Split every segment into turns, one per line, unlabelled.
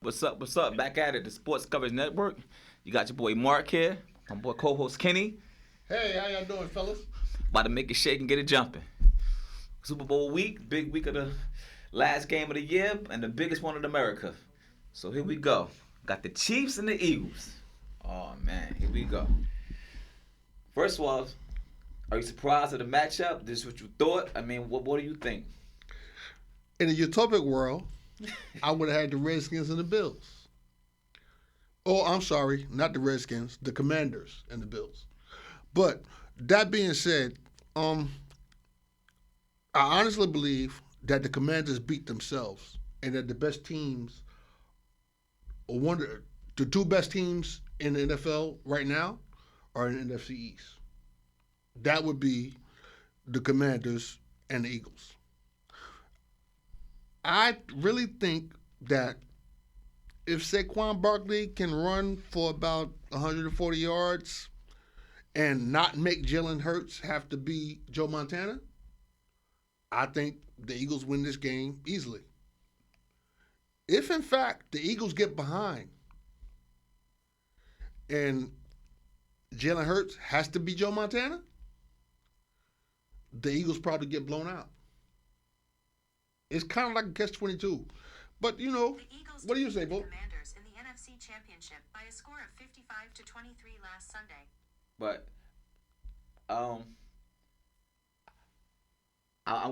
What's up? What's up? Back at it, the Sports Coverage Network. You got your boy Mark here, my boy co-host Kenny.
Hey, how y'all doing, fellas?
About to make it shake and get it jumping. Super Bowl week, big week of the last game of the year, and the biggest one in America. So here we go. Got the Chiefs and the Eagles. Oh man, here we go. First of all, are you surprised at the matchup? This is what you thought? I mean, what do you think?
In a utopic world, I would have had the Redskins and the Bills. Oh, I'm sorry, not the Redskins, the Commanders and the Bills. But that being said, I honestly believe that the Commanders beat themselves and that the best teams, or the two best teams in the NFL right now are in the NFC East. That would be the Commanders and the Eagles. I really think that if Saquon Barkley can run for about 140 yards and not make Jalen Hurts have to be Joe Montana, I think the Eagles win this game easily. If, in fact, the Eagles get behind and Jalen Hurts has to be Joe Montana, the Eagles probably get blown out. It's kind of like a catch-22. But, what do you say, Bo?
The Commanders in the NFC Championship by a score of 55-23 last Sunday.
But I'm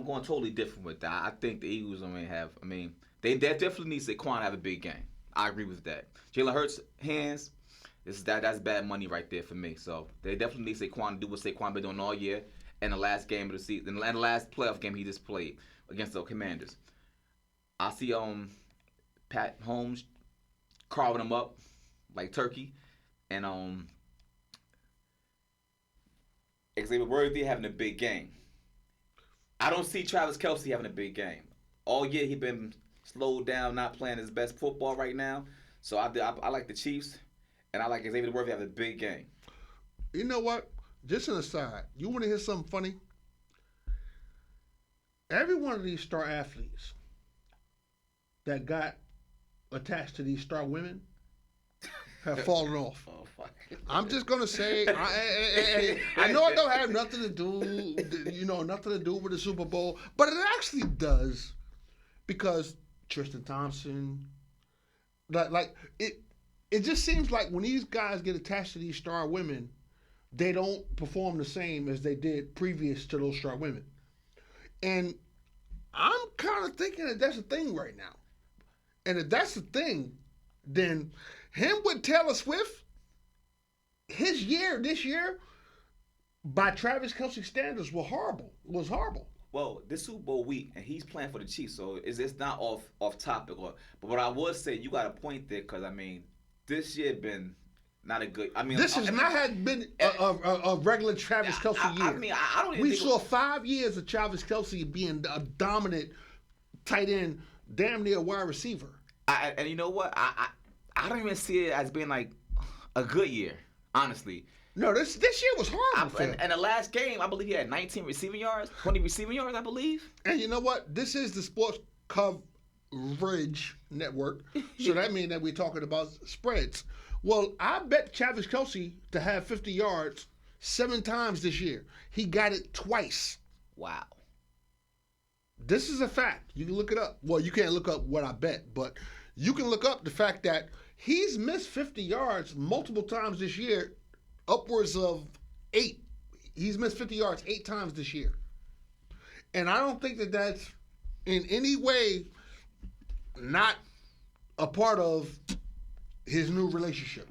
going totally different with that. I think the Eagles they definitely need Saquon to have a big game. I agree with that. Jalen Hurts' hands, that's bad money right there for me. So they definitely need Saquon to do what Saquon been doing all year. And the last game of the season, and the last playoff game he just played against the Commanders. I see Pat Mahomes carving them up like turkey, and Xavier Worthy having a big game. I don't see Travis Kelce having a big game. All year he been slowed down, not playing his best football right now. So I like the Chiefs, and I like Xavier Worthy having a big game.
You know what? Just an aside, you want to hear something funny? Every one of these star athletes that got attached to these star women have fallen off.
Oh, fuck.
I'm just gonna say, I know it don't have nothing to do, nothing to do with the Super Bowl, but it actually does, because Tristan Thompson, it just seems like when these guys get attached to these star women, they don't perform the same as they did previous to those star women. And I'm kind of thinking that that's a thing right now. And if that's the thing, then him with Taylor Swift, this year, by Travis Kelce standards, was horrible.
Well, this Super Bowl week, and he's playing for the Chiefs, so it's not off topic. But what I would say, you got a point there, because this year been not a good.
This has not been a regular Travis Kelce year.
I don't even
We saw 5 years of Travis Kelce being a dominant tight end, damn near wide receiver.
And you know what? I don't even see it as being like a good year, honestly.
No, this year was horrible.
And the last game, I believe he had 19 receiving yards, 20 receiving yards, I believe.
And you know what? This is the Sports Coverage Network, so that means that we're talking about spreads. Well, I bet Travis Kelce to have 50 yards 7 times this year. He got it twice.
Wow.
This is a fact. You can look it up. Well, you can't look up what I bet, but you can look up the fact that he's missed 50 yards multiple times this year, upwards of 8. He's missed 50 yards 8 times this year. And I don't think that that's in any way not a part of his new relationship.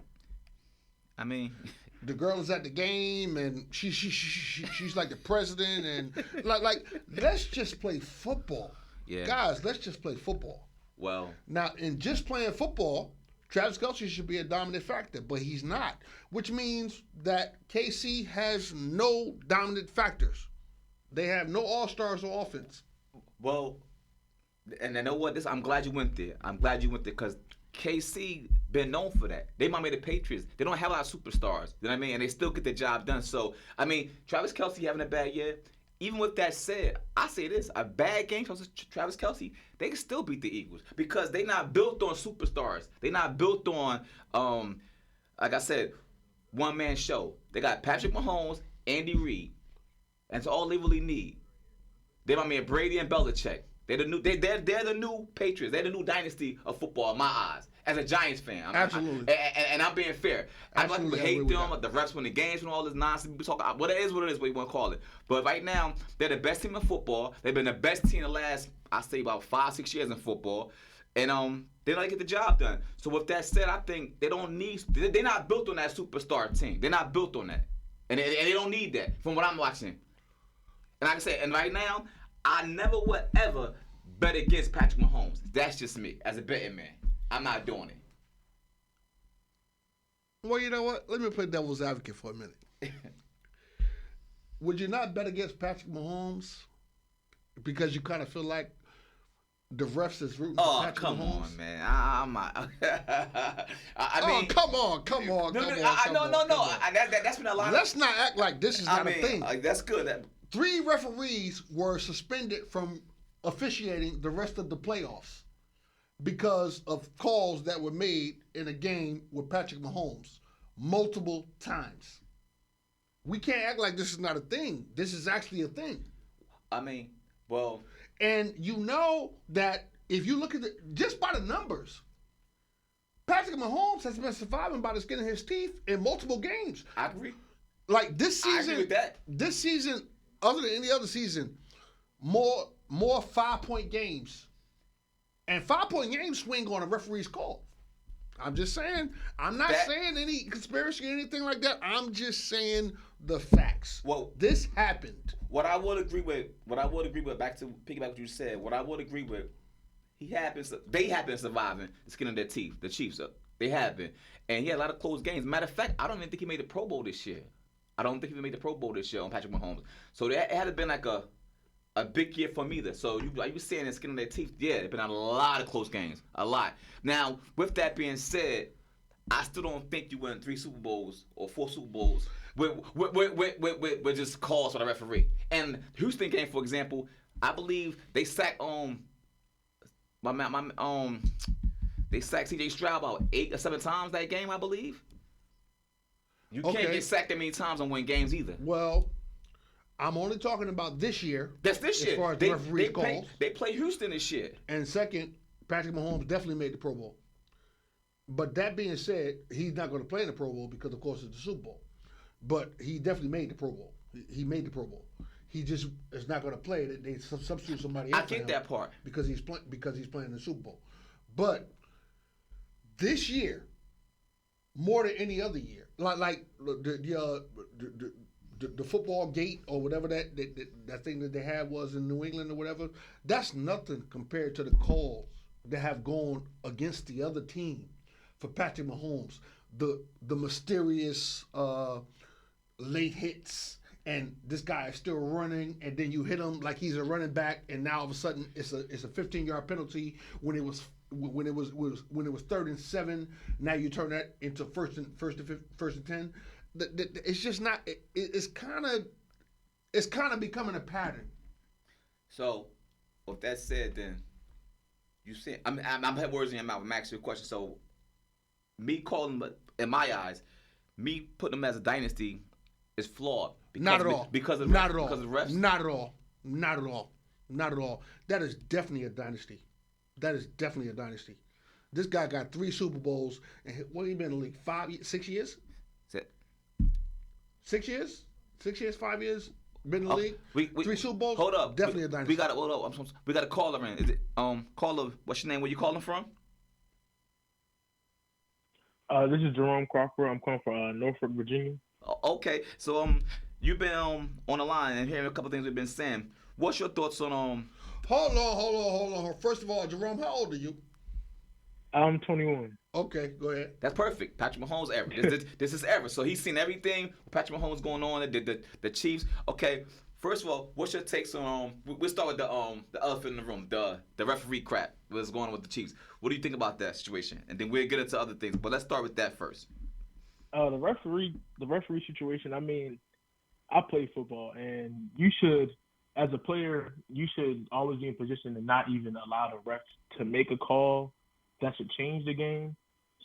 The girl is at the game, and she's like the president, and like let's just play football.
Yeah.
Guys, let's just play football.
Well,
now, in just playing football, Travis Kelce should be a dominant factor, but he's not, which means that KC has no dominant factors. They have no all-stars on offense.
Well, and you know what? I'm glad you went there. Because KC been known for that. They might be the Patriots. They don't have a lot of superstars. You know what I mean? And they still get the job done. So, Travis Kelce having a bad year, even with that said, I say this: a bad game from Travis Kelce, they can still beat the Eagles because they not built on superstars. They not built on, like I said, one man show. They got Patrick Mahomes, Andy Reid, and that's all they really need. They my man Brady and Belichick. They're the new Patriots. They're the new dynasty of football in my eyes. As a Giants fan,
Absolutely.
And I'm being fair. I like people hate them, the refs win the games and all this nonsense. People talk what it is, what you want to call it. But right now, they're the best team in football. They've been the best team in the last, I say, about 5-6 years in football, and they don't get the job done. So with that said, I think they don't need. They're not built on that superstar team. They're not built on that, and they don't need that from what I'm watching. And like I said, and right now, I never would ever bet against Patrick Mahomes. That's just me as a betting man. I'm not doing it.
Well, you know what? Let me play devil's advocate for a minute. Would you not bet against Patrick Mahomes because you kind of feel like the refs is rooting for Patrick Mahomes?
Oh, come on, man. I'm not. I mean,
come on.
That's been a lot.
Let's not act like this is not a thing.
That's good.
3 referees were suspended from officiating the rest of the playoffs because of calls that were made in a game with Patrick Mahomes multiple times. We can't act like this is not a thing. This is actually a thing.
I mean, well.
And you know that if you look at just by the numbers, Patrick Mahomes has been surviving by the skin of his teeth in multiple games.
I agree.
Like this season,
I agree with that.
This season, other than any other season, more 5-point games. And 5-point games swing on a referee's call. I'm just saying. I'm not saying any conspiracy or anything like that. I'm just saying the facts.
Well,
this happened.
What I would agree with, back to piggyback what you said, what I would agree with, they have been surviving the skin of their teeth, the Chiefs. They have been. And he had a lot of close games. Matter of fact, I don't even think he made the Pro Bowl this year. on Patrick Mahomes. So it had been like a big year for him either. So you were saying the skin on their teeth. Yeah, there's been a lot of close games. A lot. Now, with that being said, I still don't think you win 3 Super Bowls or 4 Super Bowls with just calls for the referee. And Houston game, for example, I believe they sacked they sacked C.J. Stroud about 8 or 7 times that game, I believe. You can't get sacked that many times and win games either.
Well, I'm only talking about this year.
That's this year.
As far as the referee calls.
They play Houston this year.
And second, Patrick Mahomes definitely made the Pro Bowl. But that being said, he's not going to play in the Pro Bowl because, of course, it's the Super Bowl. But he definitely made the Pro Bowl. He made the Pro Bowl. He just is not going to play it. They substitute somebody else.
I get that part
because he's playing the Super Bowl. But this year, more than any other year, like the football gate or whatever that thing that they had was in New England or whatever, that's nothing compared to the calls that have gone against the other team for Patrick Mahomes. The mysterious late hits, and this guy is still running, and then you hit him like he's a running back, and now all of a sudden it's a 15-yard penalty when it was 3rd and 7. Now you turn that into first and 10. It's just not. It's kind of becoming a pattern.
So, with that said, then you said I'm had words in your mouth. I'm asking you a question. So, me calling them, in my eyes, me putting them as a dynasty is flawed.
Not at all.
Because of refs.
Not at all. That is definitely a dynasty. This guy got 3 Super Bowls, and what he been in the league? 6 years? 6 years? 6 years, 5 years? Been in the league? 3 Super Bowls?
Hold up.
Definitely a dynasty.
We got a caller in. Is it caller? What's your name? Where you calling from?
This is Jerome Crawford. I'm calling from Norfolk, Virginia.
Okay, so you've been on the line and hearing a couple things we've been saying. What's your thoughts on
Hold on. First of all, Jerome, how old are you?
I'm 21.
Okay, go ahead.
That's perfect. Patrick Mahomes era. This is era. So he's seen everything. Patrick Mahomes going on. The Chiefs. Okay. First of all, what's your takes on? We'll start with the elephant in the room, the referee crap. What's going on with the Chiefs? What do you think about that situation? And then we'll get into other things. But let's start with that first.
The referee situation. I mean, I play football, and you should as a player, you should always be in position to not even allow the refs to make a call that should change the game.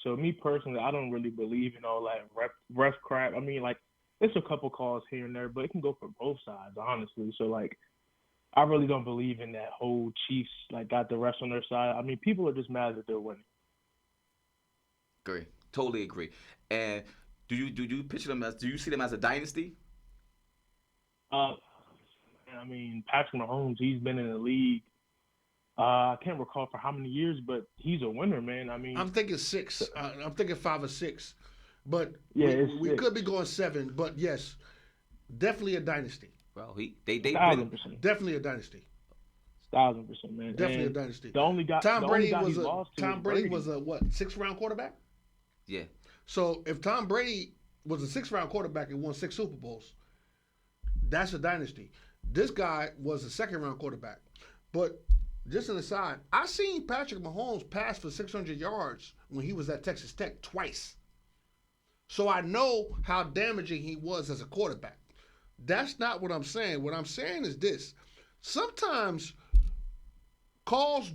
So me personally, I don't really believe in all that ref crap. I mean, like, it's a couple calls here and there, but it can go for both sides, honestly. So, like, I really don't believe in that whole Chiefs, like, got the refs on their side. I mean, people are just mad that they're winning.
Agree. Totally agree. And do you picture them as? Do you see them as a dynasty?
I mean, Patrick Mahomes, he's been in the league. I can't recall for how many years, but he's a winner, man. I mean,
I'm thinking 6. I'm thinking 5 or 6. But
yeah,
we
six.
could be going 7. But yes, definitely a dynasty.
Well, they
1,000%.
Definitely a dynasty.
1,000%, man.
Definitely
And
a dynasty.
The only guy
Tom Brady was
Brady
was a what, 6th round quarterback?
Yeah.
So if Tom Brady was a 6th round quarterback and won 6 Super Bowls, that's a dynasty. This guy was a 2nd round quarterback. But just an aside, I seen Patrick Mahomes pass for 600 yards when he was at Texas Tech twice. So I know how damaging he was as a quarterback. That's not what I'm saying. What I'm saying is this. Sometimes calls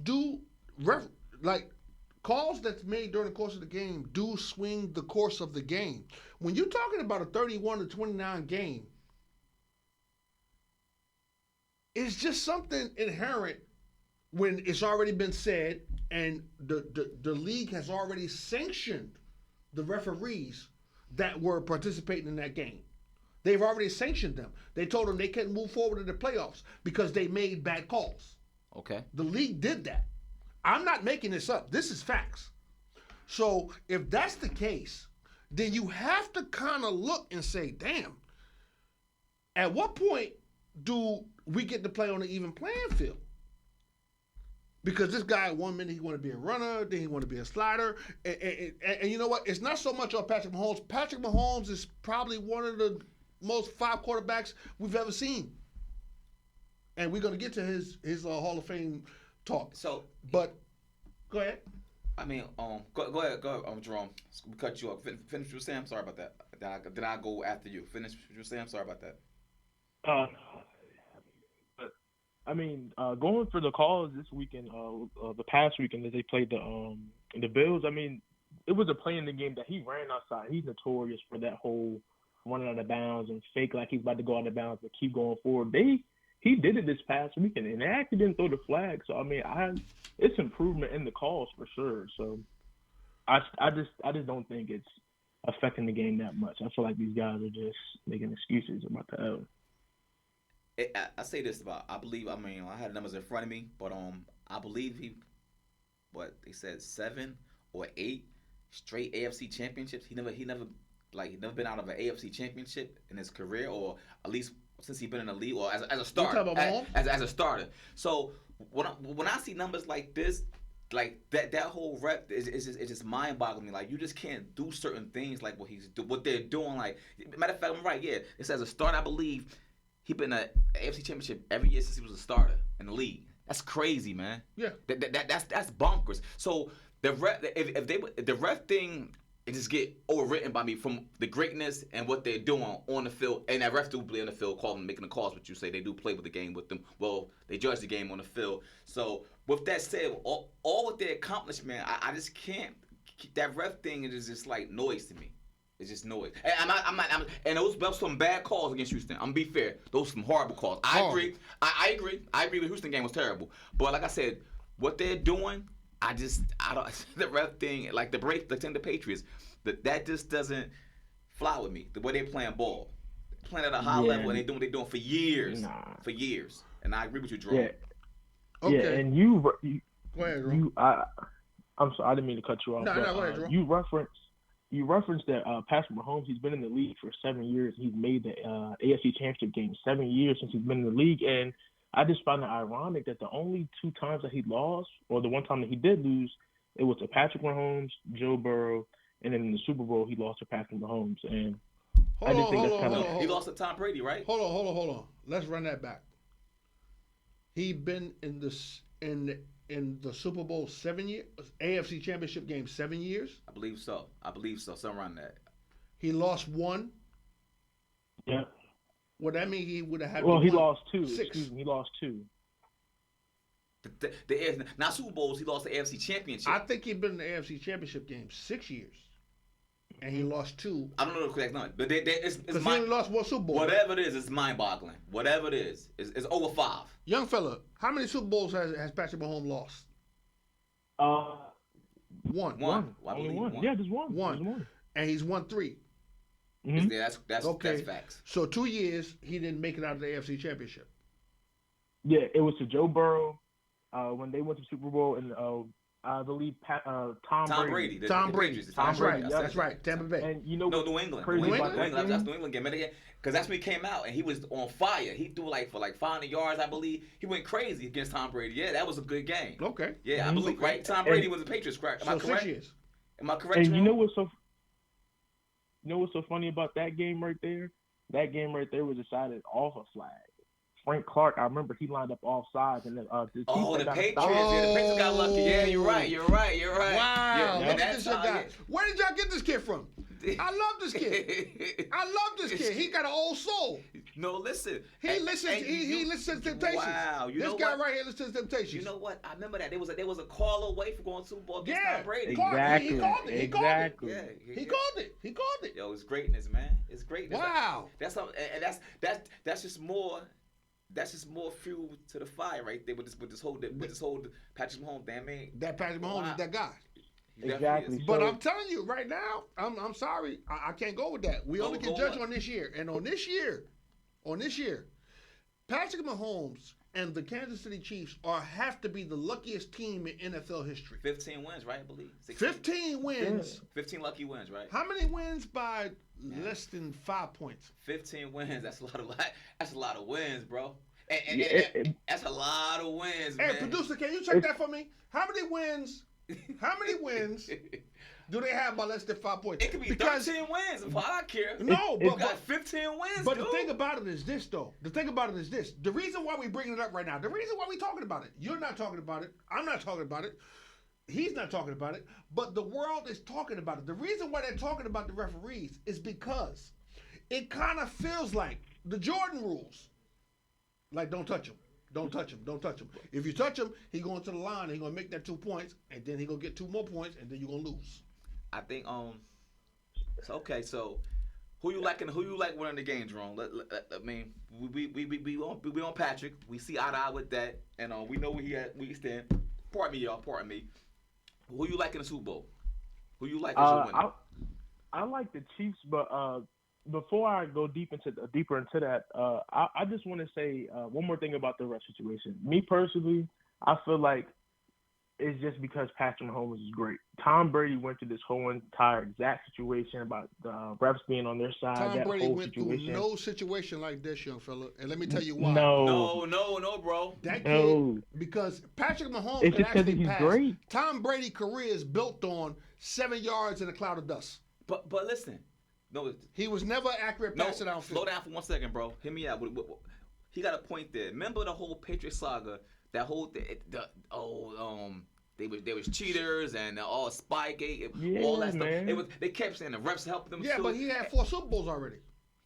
calls that's made during the course of the game do swing the course of the game. When you're talking about a 31-29 game, it's just something inherent when it's already been said and the league has already sanctioned the referees that were participating in that game. They've already sanctioned them. They told them they couldn't move forward in the playoffs because they made bad calls.
Okay.
The league did that. I'm not making this up. This is facts. So if that's the case, then you have to kind of look and say, damn, at what point do we get to play on an even playing field? Because this guy, 1 minute he want to be a runner, then he want to be a slider, and you know what? It's not so much on Patrick Mahomes. Patrick Mahomes is probably one of the most 5 quarterbacks we've ever seen, and we're gonna get to his Hall of Fame talk.
So,
but go ahead.
I mean, go ahead, Jerome. We cut you off. Finish what you were saying. I'm sorry about that. Then I go after you. Finish what you were saying. I'm sorry about that.
I mean, going for the calls this weekend, the past weekend that they played the Bills. I mean, it was a play in the game that he ran outside. He's notorious for that whole running out of bounds and fake like he's about to go out of bounds but keep going forward. He did it this past weekend and they actually didn't throw the flag. So I mean, it's improvement in the calls for sure. So I just don't think it's affecting the game that much. I feel like these guys are just making excuses about the L.
I say this about I had numbers in front of me, but I believe they said 7 or 8 straight AFC championships. He never been out of an AFC championship in his career, or at least since he's been in the league, or as a starter. As a starter. So when I see numbers like this, like that whole rep is just mind boggling me. Like, you just can't do certain things like what they're doing. Like, matter of fact, I'm right. Yeah, it says a starter. I believe he been in an AFC championship every year since he was a starter in the league. That's crazy, man.
Yeah.
That's bonkers. So the ref thing, it just get overwritten by me from the greatness and what they're doing on the field. And that ref do play on the field, making the calls. What you say, they do play with the game with them. Well, they judge the game on the field. So with that said, all what they accomplished, man, I just can't. That ref thing is just like noise to me. It's just noise. And and those were some bad calls against Houston. I'm gonna be fair. Those were some horrible calls. I agree. I agree. The Houston game was terrible. But like I said, what they're doing, I don't. The ref thing, like the Patriots, that just doesn't fly with me. The way they're playing ball, playing at a high level, and they doing what they're doing for years. For years. And I agree with you, Drew.
Yeah.
Okay.
Yeah, and you
go ahead, Drew.
I'm sorry, I didn't mean to cut you off.
No, go ahead, Drew.
You referenced that Patrick Mahomes, he's been in the league for 7 years. He's made the AFC Championship game 7 years since he's been in the league. And I just find it ironic that the only 2 times that he lost, or the one time that he did lose, it was to Patrick Mahomes, Joe Burrow, and then in the Super Bowl, he lost to Patrick Mahomes. And
He lost to Tom Brady, right?
Hold on. Let's run that back. He been in the Super Bowl 7 years, AFC Championship game 7 years.
I believe so. Something around that.
He lost 1.
Yeah.
Well, that means he would have had.
Well, he lost 2.
6.
Excuse me, he lost 2.
Not Super Bowls. He lost the AFC Championship.
I think he'd been in the AFC Championship game 6 years, and he lost 2.
I don't know the correct number, but it's
Because he only lost 1 Super Bowl.
Whatever it is, it's mind-boggling. Whatever it is, it's over 5.
Young fella, how many Super Bowls has Patrick Mahomes lost? One.
Only one. Yeah, just one.
One.
Just one.
And he's won 3.
Mhm.
Yeah, that's facts.
So 2 years he didn't make it out of the AFC Championship.
Yeah, it was to Joe Burrow when they went to Super Bowl, and I believe Tom Brady.
Tom Brady.
Patriots.
That's right.
Yeah.
That's right. Tampa Bay.
And you know,
No, New England.
crazy
New
about
England?
that
That's
game?
New England game. Because that's when he came out and he was on fire. He threw for 500 yards, I believe. He went crazy against Tom Brady. Yeah, that was a good game.
Okay.
Yeah, I
Mhm.
believe, right? Tom Brady was a Patriots, correct? Am I
So
correct?
6 years.
Am I correct?
And you
Jerome?
know what's so funny about that game right there? That game right there was decided off a flag. Frank Clark, I remember he lined up off sides, and the
The
Chiefs got
Patriots.
stopped.
Yeah, the Patriots got lucky. Yeah, you're right.
Wow.
Yeah,
Look
and
at this
that's
guy. Where did y'all get this kid from? I love this kid. I love this kid. He got an old soul.
No, listen.
He listens. He listens to Temptations.
Wow, you
this
know
guy
what?
right here listens to Temptations.
You know what? I remember that. There was a call away from going to Super Bowl against
Yeah.
Tom Brady.
Clark,
Exactly.
He called it. He called it.
Exactly.
Yeah,
He called it. He called it.
Yo, it's greatness, man. It's greatness.
Wow.
That's something, and that's just more. That's just more fuel to the fire right there with this whole Patrick Mahomes thing. I mean,
That Patrick Mahomes
Wow.
is that guy.
he definitely
Exactly.
is.
But
So-
I'm telling you right now, I'm sorry. I can't go with that. We
Go-
only can
go
judge
what?
on this year. And on this year, Patrick Mahomes and the Kansas City Chiefs have to be the luckiest team in NFL history.
15 wins, right? I believe 16.
15 wins.
15 lucky wins, right?
How many wins by less than 5 points?
15 wins. That's a lot of wins, bro. And
Yeah,
that's a lot of wins,
Hey,
man.
producer, can you check that for me? How many wins do they have by less than 5 points?
It could be 13 wins if I care.
No,
You
but
got 15 wins,
But
dude.
the thing about it is this, though. The thing about it is this. The reason why we bringing it up right now, the reason why we talking about it, you're not talking about it. I'm not talking about it. He's not talking about it. But the world is talking about it. The reason why they're talking about the referees is because it kind of feels like the Jordan rules. Like, don't touch him. Don't touch him. Don't touch him. If you touch him, he going to the line. And he going to make that 2 points. And then he going to get 2 more points. And then you're going to lose.
I think so okay, so who you like winning the game, Jerome? I mean, we on Patrick. We see eye to eye with that, and we know where we stand. Pardon me, y'all. Pardon me. Who you like in the Super Bowl? Who you like as your winner?
I like the Chiefs, but before I go deeper into that, I just want to say one more thing about the ref situation. Me personally, I feel like it's just because Patrick Mahomes is great. Tom Brady went through this whole entire exact situation about the refs being on their side.
Tom
that
Brady
whole
went
situation.
through no situation like this, young fella. And let me tell you why.
No,
No, bro.
That
No.
kid, because Patrick Mahomes
It's
can
just 'cause
actually
he's
pass.
great.
Tom Brady's career is built on 7 yards in a cloud of dust.
But listen, no,
He was never accurate passing downfield.
slow down for 1 second, bro. Hear me out. He got a point there. Remember the whole Patriot saga? That whole They was cheaters and all Spygate, all that stuff.
man.
They kept saying the refs helped them.
Yeah,
too.
but he had 4 Super Bowls already.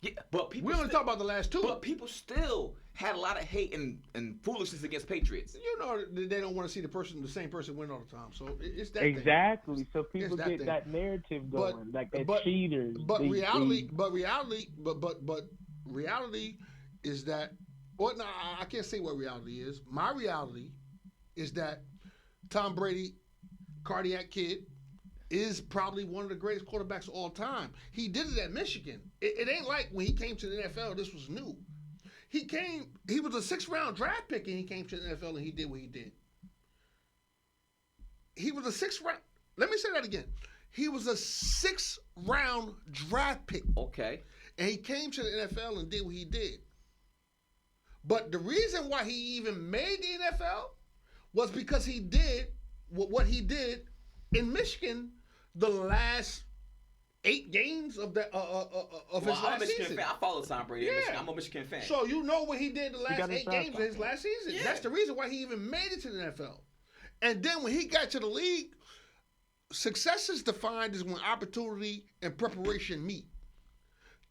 Yeah, but people.
We only
still,
talk about the last 2.
But people still had a lot of hate and foolishness against Patriots.
You know they don't want to see the same person win all the time. So it's that thing.
exactly. So people
that
get
thing.
that narrative
But-
going, like they're
but-
cheaters.
But
They-
reality is that. Well, no, I can't say what reality is. My reality is that Tom Brady, cardiac kid, is probably one of the greatest quarterbacks of all time. He did it at Michigan. It ain't like when he came to the NFL, this was new. He was a 6th-round draft pick, and he came to the NFL, and he did what he did. He was a 6th-round. Let me say that again. He was a 6th-round draft pick,
Okay.
and he came to the NFL and did what he did. But the reason why he even made the NFL was because he did what he did in Michigan the last 8 games of that of his
I'm a
last
Michigan
season.
fan. I follow Tom Brady.
Yeah.
I'm a Michigan fan.
So you know what he did the last
got
8
his
games of his
fastball.
last season.
Yeah.
That's the reason why he even made it to the NFL. And then when he got to the league, success is defined as when opportunity and preparation meet.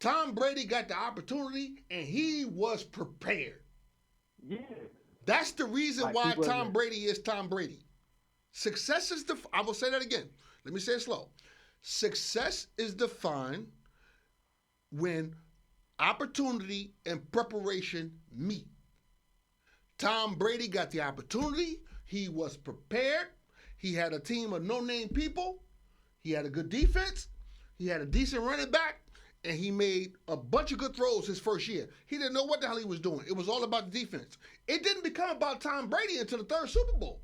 Tom Brady got the opportunity, and he was prepared.
Yeah.
That's the reason
Like,
why
he wasn't-
Tom Brady is Tom Brady. Success is I will say that again. Let me say it slow. Success is defined when opportunity and preparation meet. Tom Brady got the opportunity. He was prepared. He had a team of no-name people. He had a good defense. He had a decent running back. And he made a bunch of good throws his first year. He didn't know what the hell he was doing. It was all about the defense. It didn't become about Tom Brady until the third Super Bowl.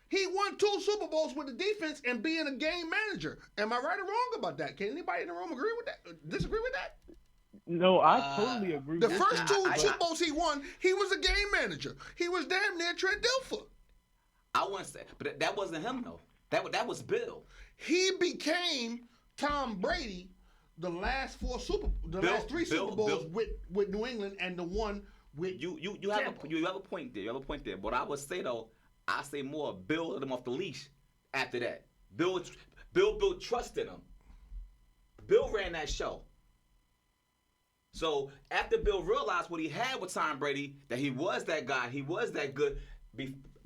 He won 2 Super Bowls with the defense and being a game manager. Am I right or wrong about that? Can anybody in the room agree with that? Disagree with that?
No, I totally agree.
The
with
first
you.
two Super Bowls he won, he was a game manager. He was damn near Trent Dilfer.
I wouldn't say, but that wasn't him though. That was Bill.
He became Tom Brady the last 3 Super Bowls with New England and the one with
You have a point there. You have a point there. But I would say though, I say more Bill let him off the leash after that. Bill built trust in him. Bill ran that show. So after Bill realized what he had with Tom Brady, that he was that guy, he was that good,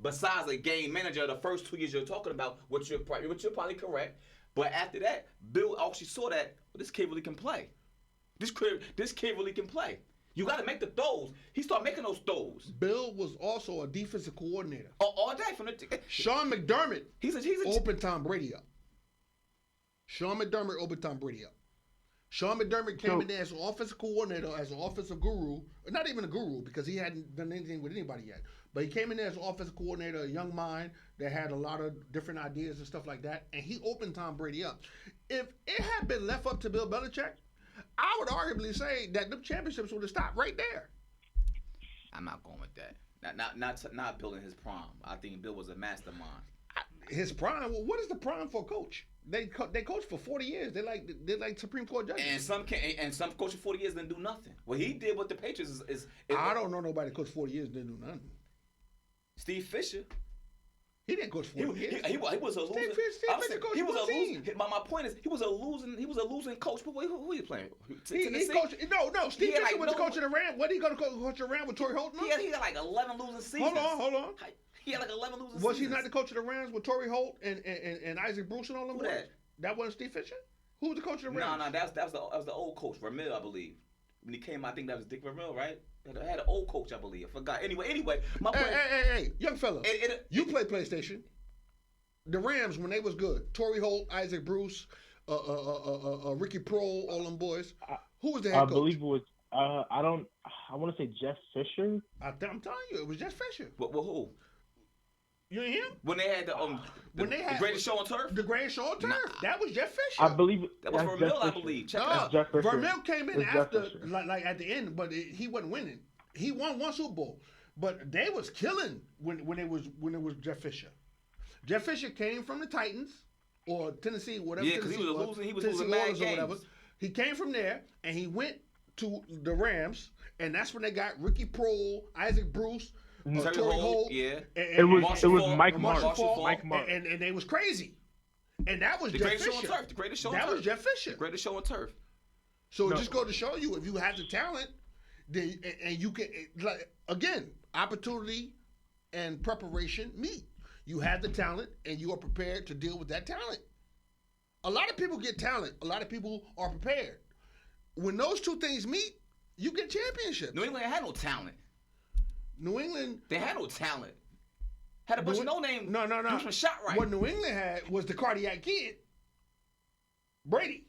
besides a game manager the first 2 years you're talking about, which you're probably correct. But after that, Bill actually saw that this kid really can play. This kid really can play. You got to make the throws. He started making those throws.
Bill was also a defensive coordinator.
All day from the.
Sean McDermott
He's a
opened Tom Brady up. Sean McDermott opened Tom Brady up. Sean McDermott came in there as an offensive coordinator, as an offensive guru. Not even a guru because he hadn't done anything with anybody yet. But he came in there as an offensive coordinator, a young mind that had a lot of different ideas and stuff like that. And he opened Tom Brady up. If it had been left up to Bill Belichick, I would arguably say that the championships would have stopped right there.
I'm not going with that. Not building his prime. I think Bill was a mastermind.
His prime. Well, what is the prime for a coach? They coach for 40 years. They're like Supreme Court judges.
And some coach for 40 years didn't do nothing. What he did with the Patriots is
I don't know nobody coached 40 years and didn't do nothing.
Steve Fisher.
He didn't coach 40 years.
He was a losing. He was a losing. My point is, he was a losing coach. But who he playing?
He coached. No. Steve Fisher was coaching the Rams. What, he going to coach the Rams with Torrey Holt?
He had like 11 losing seasons.
Hold on.
He had like 11 losing seasons.
Was he not the coach of the Rams with Torrey Holt and Isaac Bruce and all them?
Who that?
That wasn't Steve Fisher? Who was the coach of the Rams?
No, that was the old coach, Vermeil, I believe. When he came, I think that was Dick Vermeil, right? Had an old coach, I believe. I forgot. Anyway, my point.
Hey, young fella. You play PlayStation. The Rams, when they was good, Torrey Holt, Isaac Bruce, Ricky Prohl, all them boys. Who was the head coach?
I believe it was. I want to say Jeff Fisher.
I'm telling you, it was Jeff Fisher.
Well, who?
You ain't him?
When they had the greatest show on turf?
The greatest show on turf.
Nah.
That was Jeff Fisher.
I believe
that was Vermeil, I believe. Check it out.
Jeff Fisher.
Vermeil came in
It's
after, like at the end, but he wasn't winning. He won 1 Super Bowl, but they was killing when it was Jeff Fisher. Jeff Fisher came from the Titans or Tennessee, whatever.
Yeah, because he was losing mad games. Or whatever.
He came from there and he went to the Rams, and that's when they got Ricky Prohl, Isaac Bruce, Torrey Holt.
Yeah.
It was Mike
Marshall,
Mark.
and they was crazy. And that was
the
Jeff
greatest
Fisher.
show on turf. The greatest show on turf.
That was Jeff Fisher.
The greatest show on turf.
So it just go to show you, if you have the talent, then and you can, like, again, opportunity and preparation meet. You have the talent and you are prepared to deal with that talent. A lot of people get talent. A lot of people are prepared. When those two things meet, you get championships.
New England had no talent.
New England.
They had no talent. Had a bunch of no-name.
No.
Do some shot right.
What New England had was the cardiac kid, Brady.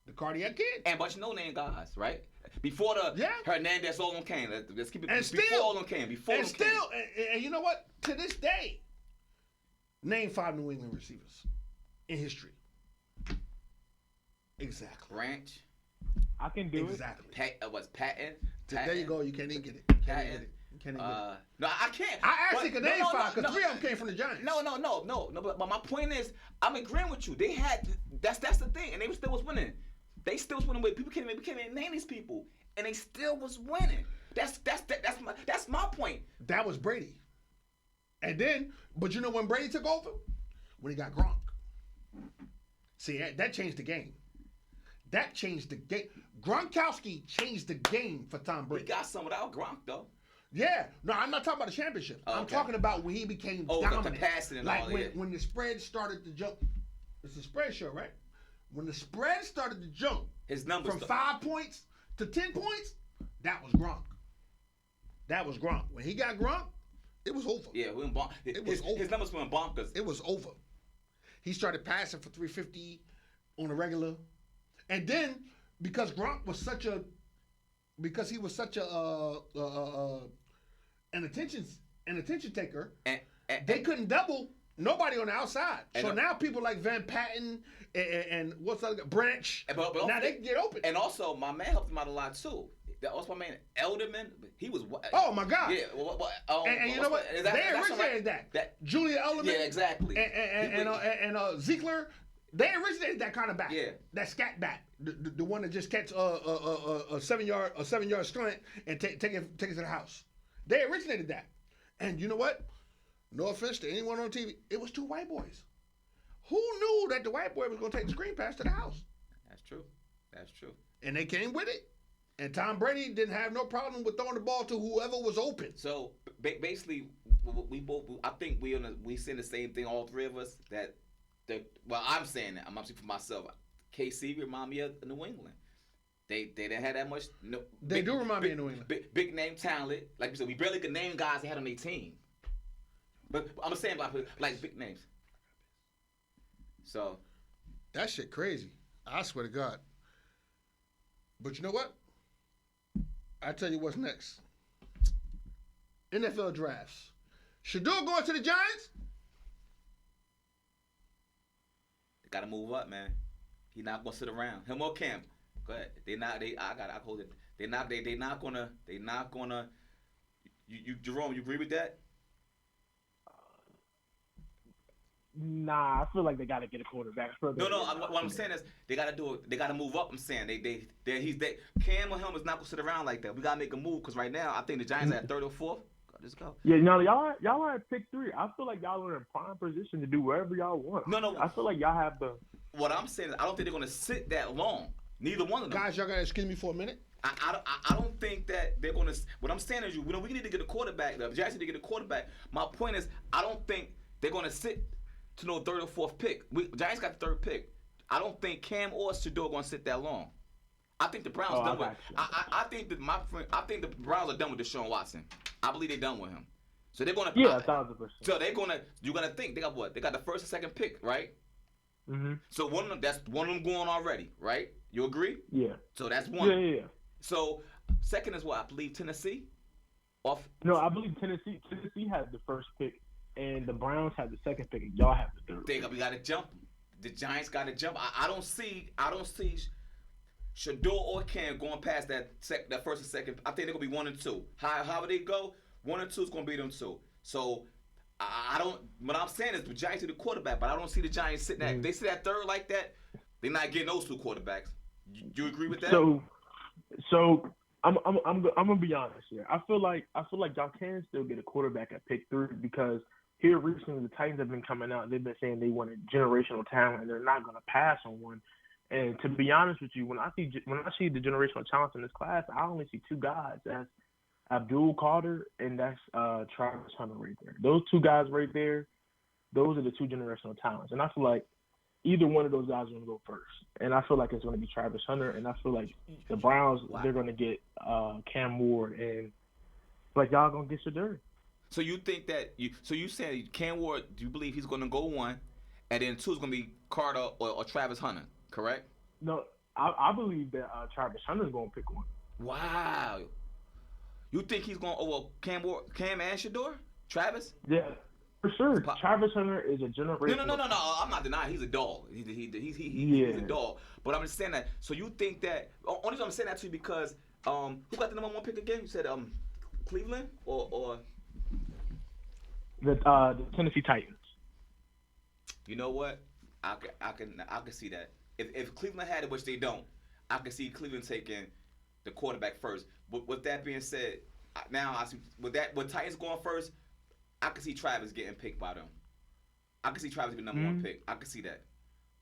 The cardiac kid.
And a bunch of no-name guys, right? Before the Hernandez, all them came. Let's keep it.
And
before
still,
all them came.
And you know what? To this day, name 5 New England receivers in history. Exactly.
Branch.
I can do
exactly.
What's Patton?
There you go. You can't even get it.
No, I can't.
I actually could name 5 because 3 of them came from the Giants.
No. But my point is, I'm agreeing with you. They had that's the thing, and they still was winning. They still was winning. People can't even name these people, and they still was winning. That's my point.
That was Brady. And then, but you know when Brady took over? When he got Gronk. See, that changed the game. That changed the game. Gronkowski changed the game for Tom
We
Brady.
got some without Gronk though.
Yeah, no, I'm not talking about the championship.
Oh,
I'm
okay.
talking about when he became
Oh,
dominant.
the passing and
like
all
when,
that.
when the spread started to jump. It's a spread show, right? When the spread started to jump
His numbers
from
though.
5 points to 10 points, that was Gronk. That was Gronk. When he got Gronk, it was over.
Yeah, we
over.
His numbers went bonkers.
It was over. He started passing for 350 on a regular, and then because Gronk was such a an attention taker,
And
they couldn't double nobody on the outside. So
And-
now people like Van Patten and what's the other guy? Branch,
but
now they can get open.
And also, my man helped him out a lot too. That also my man Elderman. He was.
Oh my God!
Yeah.
And you know what?
Is
They
that's
originated that. Julia Elderman.
Yeah, exactly.
And Ziegler. They originated that kind of bat.
Yeah.
That scat bat. The one that just catch a 7 yard slant and take it to the house. They originated that. And you know what? No offense to anyone on TV, it was two white boys. Who knew that the white boy was going to take the screen pass to the house?
That's true. That's true.
And they came with it. And Tom Brady didn't have no problem with throwing the ball to whoever was open.
So basically, we both. I think we saying the same thing. All three of us. Well, I'm saying that. I'm speaking for myself. KC remind me of New England. They didn't have that much. No,
They do remind me of New England.
Big name talent. Like you said, we barely could name guys they had on their team. But I'm saying about like big names. So
That shit crazy. I swear to God. But you know what? I tell you what's next. NFL drafts. Shador going to the Giants?
they gotta move up, man. He not gonna sit around. Him or Cam. Go ahead. I hold it. They're not gonna. You Jerome, you agree with that?
Nah, I feel like they got to get a quarterback further.
No. What I'm saying is they gotta do it. They gotta move up. I'm saying Cam or him is not gonna sit around like that. We gotta make a move because right now I think the Giants are at third or fourth. Just go.
Yeah, no, y'all are at pick 3. I feel like y'all are in prime position to do wherever y'all want.
No.
I feel like y'all have the.
What I'm saying is I don't think they're gonna sit that long. Neither one of them.
Guys, y'all got to excuse me for a minute.
I don't think that they're gonna. What I'm saying is we need to get a quarterback. The Giants need to get a quarterback. My point is I don't think they're gonna sit to no third or fourth pick. Giants got the third pick. I don't think Cam or Shador gonna sit that long. I think the Browns done with. I think the Browns are done with Deshaun Watson. I believe they're done with him. So they're gonna.
Yeah, 1,000%.
So they're gonna. You're gonna think they got what? They got the first and second pick, right?
Mm-hmm.
So one of them going already, right? You agree?
Yeah.
So that's one.
Yeah.
So second is what I believe Tennessee.
No, I believe Tennessee had the first pick, and the Browns had the second pick, and y'all have the third.
We got to jump. The Giants got to jump. I don't see Shador or Cam going past that first and second. I think they're gonna be 1 and 2. However they go, 1 and 2 is gonna be them 2. So I don't. What I'm saying is the Giants are the quarterback, but I don't see the Giants sitting at. They sit at third like that. They're not getting those 2 quarterbacks. You agree with that?
So I'm gonna be honest here. I feel like y'all can still get a quarterback at pick 3 because here recently the Titans have been coming out. They've been saying they wanted generational talent and they're not gonna pass on one. And to be honest with you, when I see the generational talent in this class, I only see 2 guys. That's Abdul Carter and that's Travis Hunter right there. Those 2 guys right there, those are the 2 generational talents. And I feel like either one of those guys is going to go first. And I feel like it's going to be Travis Hunter. And I feel like the Browns, they're going to get Cam Ward. And like y'all going to get Shador.
So you think that you saying Cam Ward, do you believe he's going to go 1 and then 2 is going to be Carter or Travis Hunter, correct?
No, I believe that Travis Hunter is going to pick 1.
Wow. You think he's going over Cam and Shador? Travis?
Yeah. For sure, Travis Hunter is a generational.
No. I'm not denying he's a dog. He's a dog. But I'm just saying that. So you think that? Only reason I'm saying that to you because who got the number 1 pick again? You said Cleveland or
the Tennessee Titans.
You know what? I can see that. If Cleveland had it, which they don't, I can see Cleveland taking the quarterback first. But with that being said, now I see with Titans going first. I can see Travis getting picked by them. I can see Travis being number 1 pick. I can see that.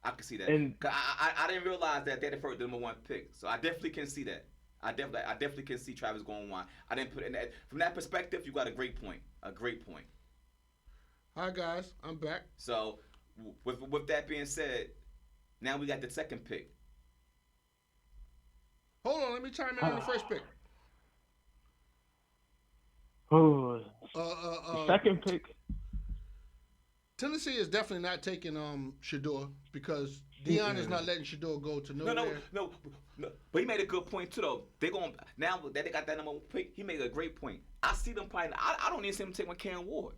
I can see that.
And
'Cause I didn't realize that they're the first number 1 pick, so I definitely can see that. I definitely can see Travis going 1. I didn't put it in that. From that perspective, you got a great point. A great point.
Hi guys, I'm back.
So with that being said, now we got the second pick.
Hold on, let me chime in on the first pick.
the second pick.
Tennessee is definitely not taking Shador because Deion is not letting Shador go to nowhere.
No. But he made a good point too, though. They going now that they got that number 1 pick. He made a great point. I see them probably. I don't even see them take McCann Ward.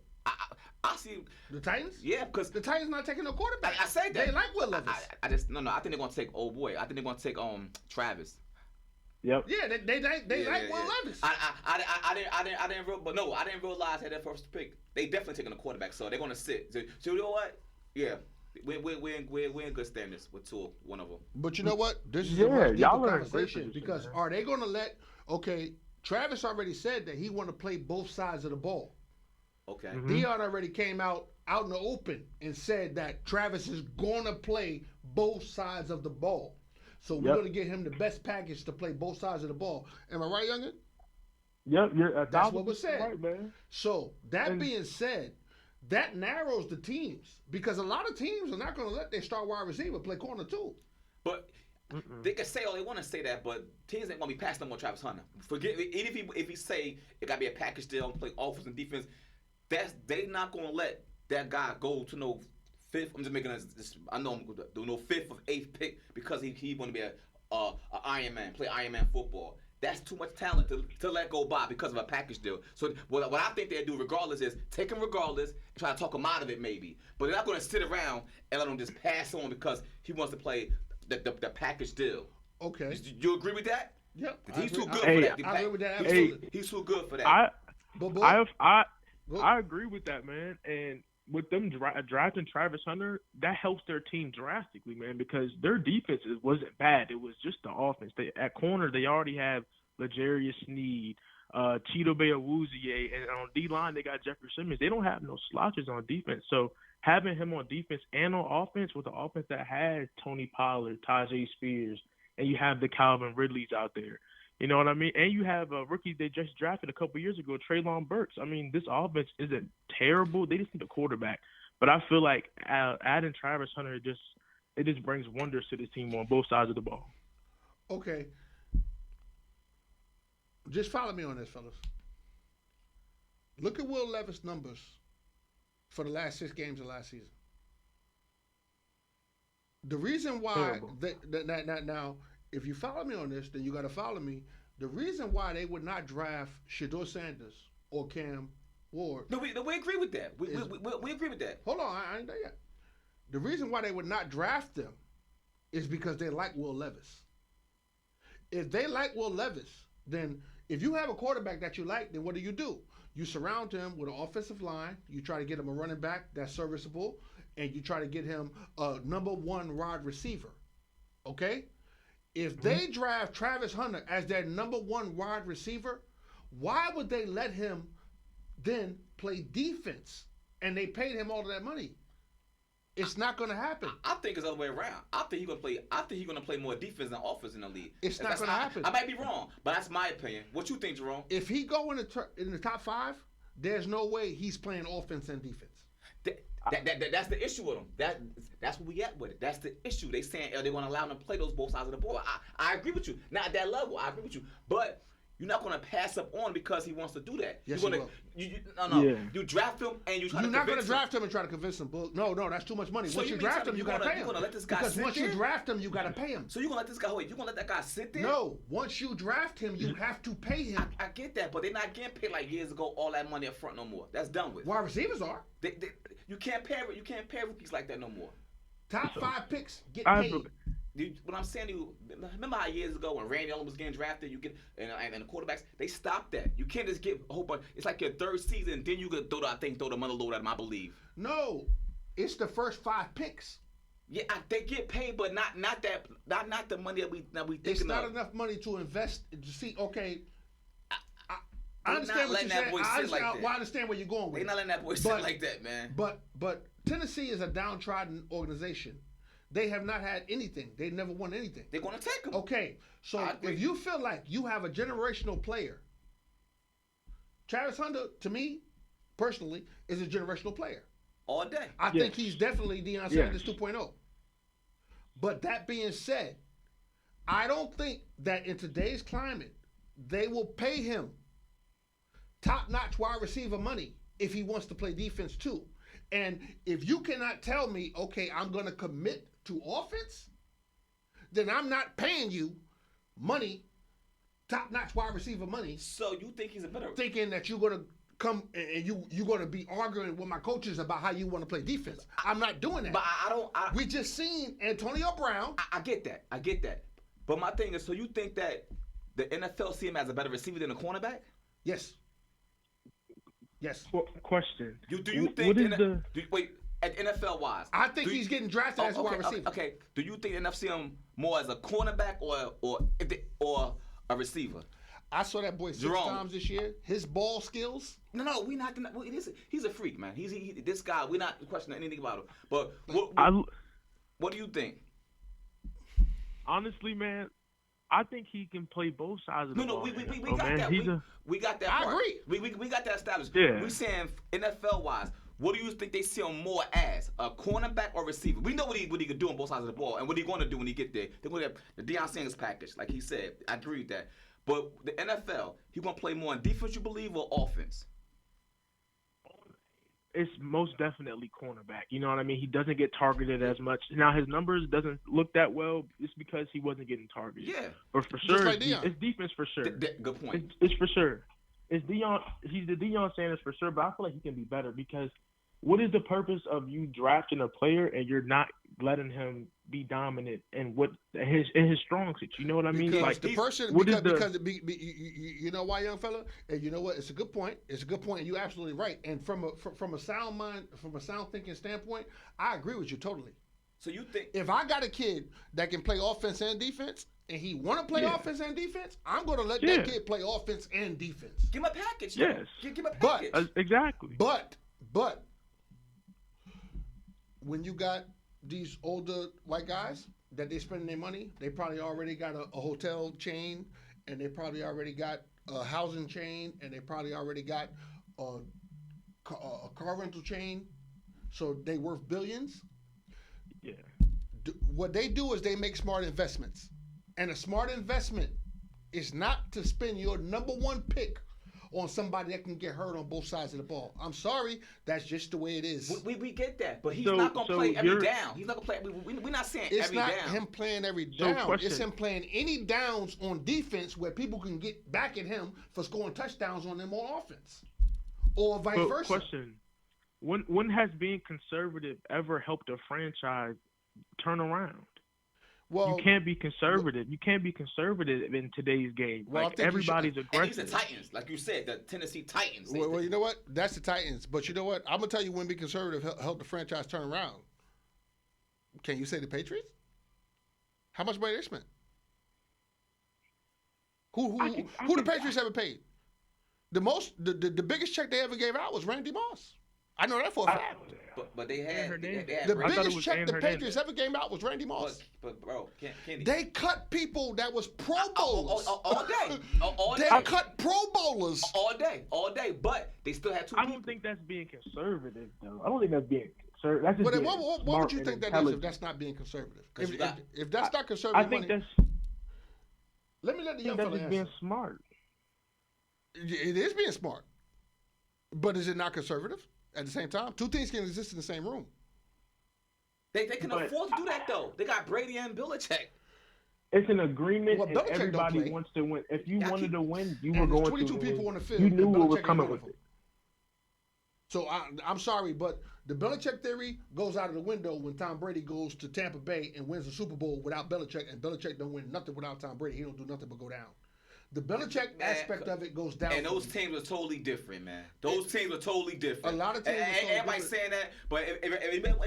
I see
The Titans.
Yeah, because
The Titans not taking no quarterback.
I said that
They like Will Levis.
I just no. I think they're gonna take old boy. I think they're gonna take Travis.
Yep.
Yeah, they like Will Levis.
I didn't realize that first pick. They definitely taking a quarterback, so they're gonna sit. So you know what? Yeah, we're in good standards with two, one of them.
But you know what? This is
Yeah,
a much
y'all
deeper
are in great
conversation
position,
because
man.
are they going to let? Okay, Travis already said that he want to play both sides of the ball.
Okay.
Mhm.
Deion already came out in the open and said that Travis is going to play both sides of the ball. So we're
Yep.
going to get him the best package to play both sides of the ball. Am I right, youngin?
Yep.
That's what was said.
Right, man.
So that
And-
being said, that narrows the teams because a lot of teams are not going to let their star wide receiver play corner too.
But they can say all they want to say that, but teams ain't gonna be passing them on Travis Hunter. Forget if he say it gotta be a package deal and play offense and defense. They not gonna let that guy go to no 5th. I'm just making I know I'm gonna do no 5th or 8th pick because he want to be a Iron Man, play Iron Man football. That's too much talent to let go by because of a package deal. So what I think they do regardless is take him regardless and try to talk him out of it maybe. But they're not gonna sit around and let him just pass on because he wants to play the package deal.
Okay.
You agree with that?
Yep.
He's too good
Hey,
for that.
I agree with that.
He's
Absolutely.
He's too good for that.
But
I agree with that, man. And with them drafting Travis Hunter, that helps their team drastically, man, because their defense wasn't bad. It was just the offense. At corner, they already have L'Jarius Sneed, Cheeto Awuzie, and on D-line, they got Jeffrey Simmons. They don't have no slouches on defense. So having him on defense and on offense with the offense that has Tony Pollard, Tajay Spears, and you have the Calvin Ridleys out there. You know what I mean? And you have a rookie they just drafted a couple years ago, Treylon Burks. I mean, this offense isn't terrible. They just need a quarterback. But I feel like adding Travis Hunter, it just brings wonders to this team on both sides of the ball.
Okay. Just follow me on this, fellas. Look at Will Levis' numbers for the last 6 games of last season. The reason why now, if you follow me on this, then you got to follow me. The reason why they would not draft Shador Sanders or Cam Ward.
No, we agree with that. We agree with that.
Hold on, I ain't there yet. The reason why they would not draft them is because they like Will Levis. If they like Will Levis, then if you have a quarterback that you like, then what do? You surround him with an offensive line. You try to get him a running back that's serviceable, and you try to get him a number 1 wide receiver. Okay? If they draft Travis Hunter as their number 1 wide receiver, why would they let him then play defense? And they paid him all of that money. It's not going to happen.
I think it's the other way around. I think he's gonna play more defense than offense in the league.
It's not going to happen.
I might be wrong, but that's my opinion. What you think, Jerome?
If he go in the top 5, there's no way he's playing offense and defense.
That's the issue with him. That's what we at with it. That's the issue. They saying they're going to allow him to play those both sides of the ball. I agree with you. Not at that level. I agree with you. But you're not going to pass up on because he wants to do that.
Yes,
you're
he
gonna,
will.
No.
Yeah.
You draft him and you try
You're
to
not going
convince
to draft him and try to convince him. No, that's too much money.
So
Once
you
you
mean
draft
tell
him,
me
you
you
got to
gonna-
pay
you
him.
gonna let this guy
Because
sit
once
there?
you draft him, you got to pay him.
So you're going to let this guy wait. You're going to let that guy sit there?
No, once you draft him, you have to pay him.
I get that, but they're not getting paid like years ago all that money up front no more. That's done with.
Wide receivers are.
You can't pay rookies like that no more.
Top 5 picks get
I
paid.
agree.
What I'm saying to you, remember how years ago when Randy Allen was getting drafted, you get and the quarterbacks, they stopped that. You can't just get a whole bunch. It's like your 3rd season, and then you could throw the mother load at them, I believe.
No, it's the first 5 picks.
Yeah, they get paid, but not the money that we
It's
thinking
not
of.
enough money to invest. To see, okay, I
They're
understand
not
what
letting
you're
that
saying.
boy sit like that.
I understand where you're going with
They
it.
not letting that boy sit like that, man.
But Tennessee is a downtrodden organization. They have not had anything. They never won anything.
They're going to take him.
Okay, so if you feel like you have a generational player, Travis Hunter, to me, personally, is a generational player.
All day.
I think he's definitely Deion Sanders 2.0. But that being said, I don't think that in today's climate, they will pay him top-notch wide receiver money if he wants to play defense too. And if you cannot tell me, okay, I'm going to commit to offense, then I'm not paying you money, top-notch wide receiver money.
So you think he's a better...
Thinking that you're going to come and you're going to be arguing with my coaches about how you want to play defense. I'm not doing that.
But I don't...
We just seen Antonio Brown.
I get that. But my thing is, so you think that the NFL see him as a better receiver than a cornerback?
Yes.
Question.
Do you think... Wait, at NFL wise...
I think he's getting drafted as a wide receiver.
Okay. Do you think the NFL see him more as a cornerback or a receiver?
I saw that boy 6 times this year. His ball skills.
No, we not. He's a freak, man. He's this guy. We're not questioning anything about him. But what do you think?
Honestly, man, I think he can play both sides of the ball.
We got that. We got that.
I agree.
We got that established.
Yeah.
We saying NFL wise. What do you think they see him more as, a cornerback or receiver? We know what he could do on both sides of the ball, and what he's going to do when he get there. They're going to have the Deion Sanders package, like he said. I agree with that. But the NFL, he going to play more on defense, you believe, or offense?
It's most definitely cornerback. You know what I mean? He doesn't get targeted as much. Now, his numbers doesn't look that well. It's because he wasn't getting targeted.
Yeah.
But for sure,
like
it's defense for sure.
Good point.
It's for sure. It's Deion. He's the Deion Sanders for sure, but I feel like he can be better because what is the purpose of you drafting a player and you're not letting him be dominant in his strong suit? You know what I mean?
Because
like
the person, you know why, young fella, and you know what? It's a good point. And you're absolutely right. And from a sound mind, from a sound thinking standpoint, I agree with you totally.
So you think
if I got a kid that can play offense and defense, and he want to play offense and defense, I'm going to let that kid play offense and defense.
Give him a package.
Yes.
Give him a package.
Exactly.
But when you got these older white guys that they spending their money, they probably already got a hotel chain, and they probably already got a housing chain, and they probably already got a car rental chain, so they worth billions.
Yeah.
What they do is they make smart investments, and a smart investment is not to spend your number one pick on somebody that can get hurt on both sides of the ball. I'm sorry, that's just the way it is.
We get that, but he's not going to play every down. He's not going to play. We're not saying every down.
It's not him playing every down. It's him playing any downs on defense where people can get back at him for scoring touchdowns on them on offense, or vice versa.
Question: When has being conservative ever helped a franchise turn around?
Well,
you can't be conservative. You can't be conservative in today's game.
Well,
like everybody's aggressive.
And these are Titans, like you said, the Tennessee Titans.
Well, you know what? That's the Titans. But you know what? I'm gonna tell you when being conservative helped the franchise turn around. Can you say the Patriots? How much money they spent? Who the Patriots ever paid? The biggest check they ever gave out was Randy Moss. I know that for a fact.
But they had
the biggest check the Patriots ever gave out was Randy Moss.
But bro, Kenny,
they cut people that was Pro Bowlers
all day.
They cut Pro Bowlers
all day. But they still had two.
I don't think that's being conservative, though. I don't think that's being conservative. That's just
what would you think that is if that's not being conservative? If that's not conservative,
I think
money,
that's.
Let me let the young fella answer.
That's being smart.
It is being smart, but is it not conservative? At the same time, two things can exist in the same room.
They can afford to do that though. They got Brady and Belichick.
It's an agreement,
well,
and everybody wants to win. If you wanted to win, you were going to win.
22 people on the field.
You knew what was coming with it.
So I'm sorry, but the Belichick theory goes out of the window when Tom Brady goes to Tampa Bay and wins the Super Bowl without Belichick, and Belichick don't win nothing without Tom Brady. He don't do nothing but go down. The Belichick aspect of it goes down.
And those teams are totally different, man. Those teams are totally different.
A lot of teams
everybody's saying that, but if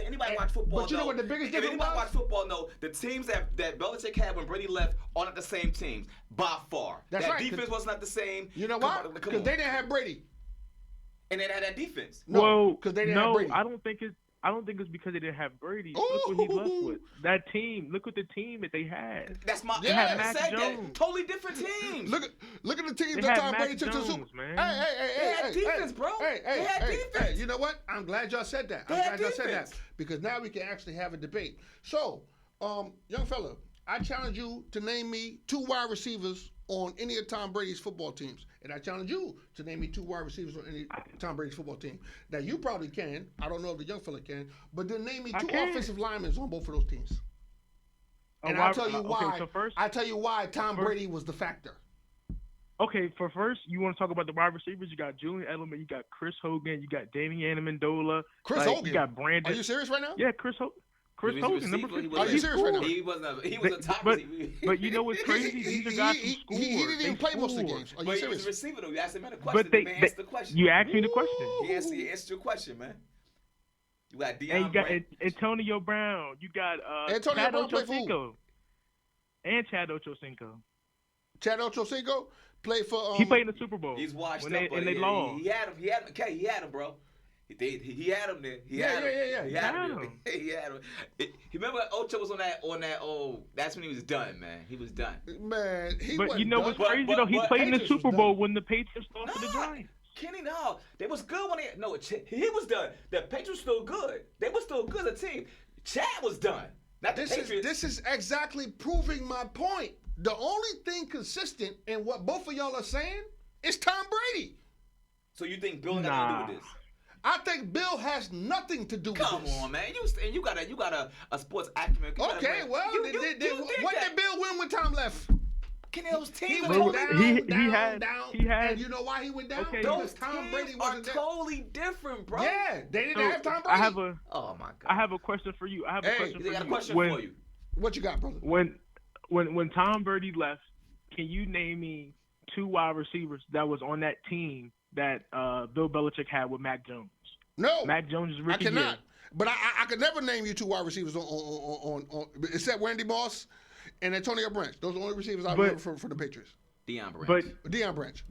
anybody watch football,
but you know what the biggest difference was?
If anybody watch football, know the teams that Belichick had when Brady left are not the same teams by far.
That's
that
right.
Defense was not the same.
You know why? Because they didn't have Brady.
And they had that defense.
No, because they didn't have Brady.
I don't think it's. I don't think it's because they didn't have Brady. Look what he left with. That team. Look at the team that they had.
That's my.
They had Mac
said
Jones.
that. Totally different teams.
Look at the teams
They
that
had
Tom
Mac
Brady took to the
Jones,
Super.
man.
They had defense, bro.
They
had defense.
Hey, you know what? I'm glad y'all said that.
They
I'm
had
glad y'all said
defense.
that because now we can actually have a debate. So, young fella, I challenge you to name me 2 wide receivers on any of Tom Brady's football teams. And I challenge you to name me 2 wide receivers on any Tom Brady's football team. Now, you probably can. I don't know if the young fella can. But then name me 2 offensive linemen on both of those teams. And I'll tell you why.
Okay, so first,
I'll tell you why Tom Brady was the factor.
Okay, for first, you want to talk about the wide receivers? You got Julian Edelman, you got Chris Hogan, you got Damian Amendola.
Chris Hogan?
You got Brandon.
Are you serious right now?
Yeah, Chris Hogan. Chris Hogan, number 50.
Are you serious right now?
He was a top
But
receiver.
you know what's crazy? These are guys who score.
He didn't even play most of the games. Are you
But he
serious?
was a receiver though. You asked him a question.
But
The man asked the question.
You asked me the question.
He answered your question, man. You got Deion
And you got
Branch.
Antonio Brown. You got
Antonio
Chad
Brown played for who?
Ochocinco. And Chad Ochocinco.
Chad Ochocinco played for.
He played in the Super Bowl.
He's washed
when
up,
and they lost.
He had him. He had him. Okay, he had him, bro. He had him there. He had him. He had him. He remember Ocho was on that. That's when he was done, man. He was done.
Man, he
But
wasn't
you know
done.
what's crazy though? He played in the
Patriots was
Super Bowl
done.
when the Patriots lost to the Giants.
Kenny, no, they was good when he was done. The Patriots still good. They were still good as a team. Chad was done. Not the Patriots.
This is exactly proving my point. The only thing consistent in what both of y'all are saying is Tom Brady.
So you think Bill got nothing to do with this?
I think Bill has nothing to do with this.
Come on, man. You got a sports acumen.
Okay, well, what did Bill win when Tom left?
Kenny, those teams
He
are
went
totally
down.
he had.
And you know why he went down?
Okay,
Because
those
Tom
teams
Brady
are
wasn't there.
totally different, bro.
Yeah, they didn't
So,
have Tom Brady.
Oh my God.
I have a question for you. I have a question
They
for
got a
you.
question for you.
What you got, brother?
When Tom Brady left, can you name me 2 wide receivers that was on that team that Bill Belichick had with Mac Jones?
No,
Mac Jones'
I
rookie
cannot.
year.
But I could never name you 2 wide receivers on except Randy Moss and Antonio Branch. Those are the only receivers I remember for the Patriots.
Deion Branch.
But
Deion Branch.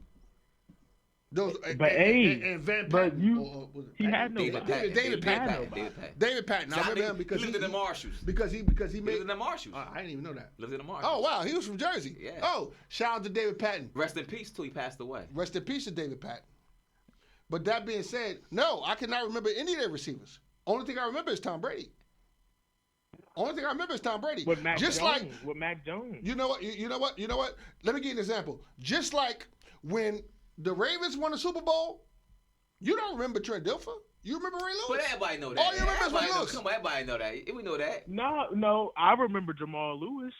Those,
But
and Van
but
Patten.
you- he had
David
nobody.
Patton.
David Patton. David Patton. I remember him because
he lived in the Marshalls.
because he
He
made.
lived in the Marshalls.
I didn't even know that.
Lived in the Marshalls.
Oh wow, he was from Jersey.
Yeah.
Oh, shout out to David Patton.
Rest in peace till he passed away.
Rest in peace to David Patton. But that being said, no, I cannot remember any of their receivers. Only thing I remember is Tom Brady. Only thing I remember is Tom Brady.
With Mac
Just
Jones.
like
With Mac Jones.
you know what? You know what? You know what? Let me give you an example. Just like when the Ravens won the Super Bowl, you don't remember Trent Dilfer. You remember Ray Lewis.
But everybody know that.
All you remember is Ray
Everybody know-
Lewis.
Come on, everybody know that. We know that.
No, I remember Jamal Lewis.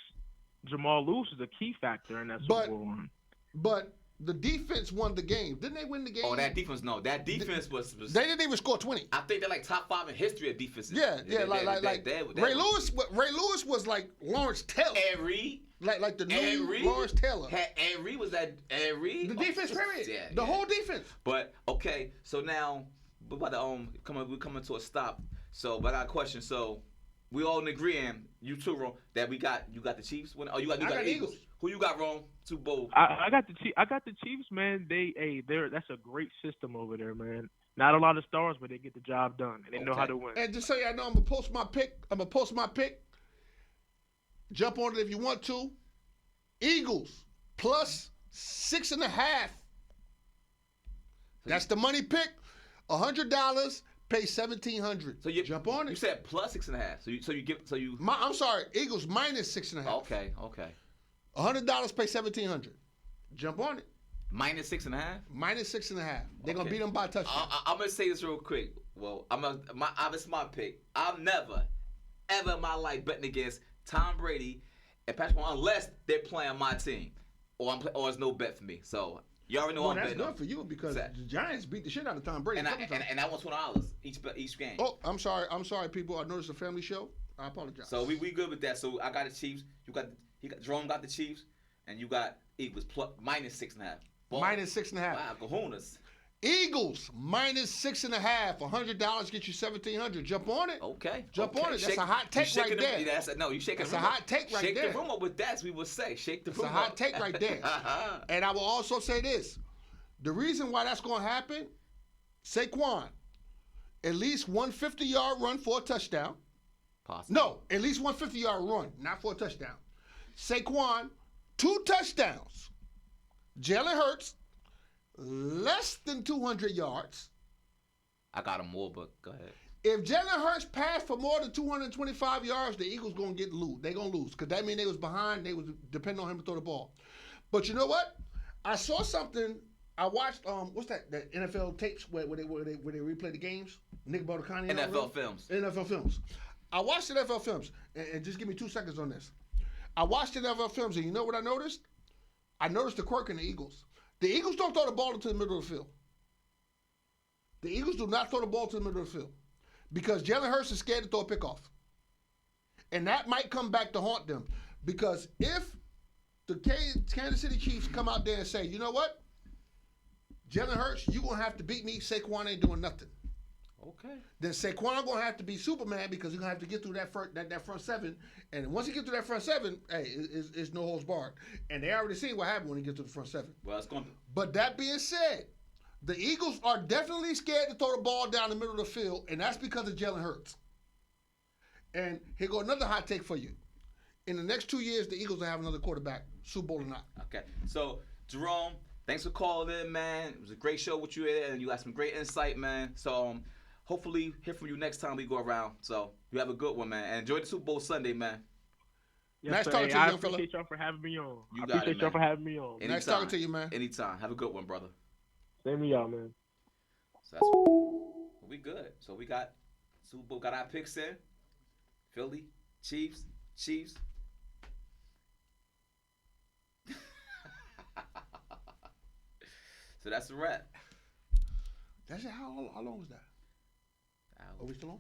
Jamal Lewis is a key factor in that Super
But-
Bowl run.
But the defense won the game. Didn't they win the game?
Oh, that defense, no. That defense was
They didn't even score 20.
I think they're like top 5 in history of defenses.
Yeah, like Ray Lewis. Ray Lewis was like Lawrence Taylor,
Ed Reed.
like the new
Reed.
Lawrence Taylor.
Ed Reed was that Ed Reed.
The defense, period.
Yeah,
the whole defense.
But okay, so now we're about to we're coming to a stop. So, but I got a question. So we all agreeing, you too, Ron, that you got the Chiefs winning. Oh, you got the Eagles. Who you got, Ron? Super Bowl.
I got the Chiefs, man. That's a great system over there, man. Not a lot of stars, but they get the job done and they know how to win.
And just so y'all know, I'm gonna post my pick. Jump on it if you want to. Eagles plus 6.5. That's the money pick. $100. Pay $1,700.
So you
jump on it.
You said plus 6.5.
I'm sorry. Eagles minus 6.5.
Okay.
$100. Pay $1,700. Jump on it.
Minus 6.5.
Minus 6.5. They're gonna beat them by a touchdown.
I'm gonna say this real quick. Well, it's my pick. I'm never, ever in my life betting against Tom Brady and Patrick Mahomes unless they're playing my team, or it's no bet for me. So you already know
Well,
I'm
that's
betting
good
on.
for you because the Giants beat the shit out of Tom Brady.
And I want $20 each game.
Oh, I'm sorry, people. I know it's a family show. I apologize.
So we good with that. So I got the Chiefs. Jerome got the Chiefs, and you got Eagles minus 6.5. Boy,
minus 6.5.
Wow, kahunas.
Eagles minus 6.5. $100 get you $1,700. Jump on it.
Okay.
Jump on it. That's a hot take right there.
You shaking.
That's a hot take right there.
Shake the room up with that, as we would say. Shake the room up.
It's a hot take right there. And I will also say this: the reason why that's going to happen, Saquon, at least one 50-yard run for a touchdown.
Possible.
No, at least one 50-yard run, not for a touchdown. Saquon, 2 touchdowns. Jalen Hurts, less than 200 yards.
I got him more, but go ahead.
If Jalen Hurts passed for more than 225 yards, the Eagles gonna lose. They gonna lose because that means they was behind. They was depending on him to throw the ball. But you know what? I saw something. I watched what's that NFL tapes where they replay the games. Nick Baldacani.
NFL films.
NFL films. I watched the NFL films and just give me 2 seconds on this. I watched the NFL films and you know what I noticed? I noticed the quirk in the Eagles. The Eagles don't throw the ball into the middle of the field. The Eagles do not throw the ball to the middle of the field because Jalen Hurts is scared to throw a pickoff. And that might come back to haunt them because if the Kansas City Chiefs come out there and say, you know what? Jalen Hurts, you're going to have to beat me. Saquon ain't doing nothing.
Okay.
Then Saquon going to have to be Superman because he's going to have to get through that front seven. And once he gets through that front seven, hey, it's no holds barred. And they already seen what happened when he gets to the front seven.
Well, it's going to.
But that being said, the Eagles are definitely scared to throw the ball down the middle of the field, and that's because of Jalen Hurts. And here go another hot take for you. In the next 2 years, the Eagles will have another quarterback, Super Bowl or not.
Okay. So, Jerome, thanks for calling in, man. It was a great show with you, and you got some great insight, man. So, hopefully hear from you next time we go around. So, you have a good one, man. And enjoy the Super Bowl Sunday, man.
Yes,
nice
sir.
talking to you,
I
young fella.
appreciate y'all for having me on.
You
I
got it,
appreciate y'all
man.
for having me on.
Anytime.
Nice talking to you, man.
Anytime. Have a good one, brother.
Same to y'all, man.
So that's we good. So we got Super Bowl, got our picks in. Philly, Chiefs. So that's a wrap.
That's it. How long was that? Are we still on?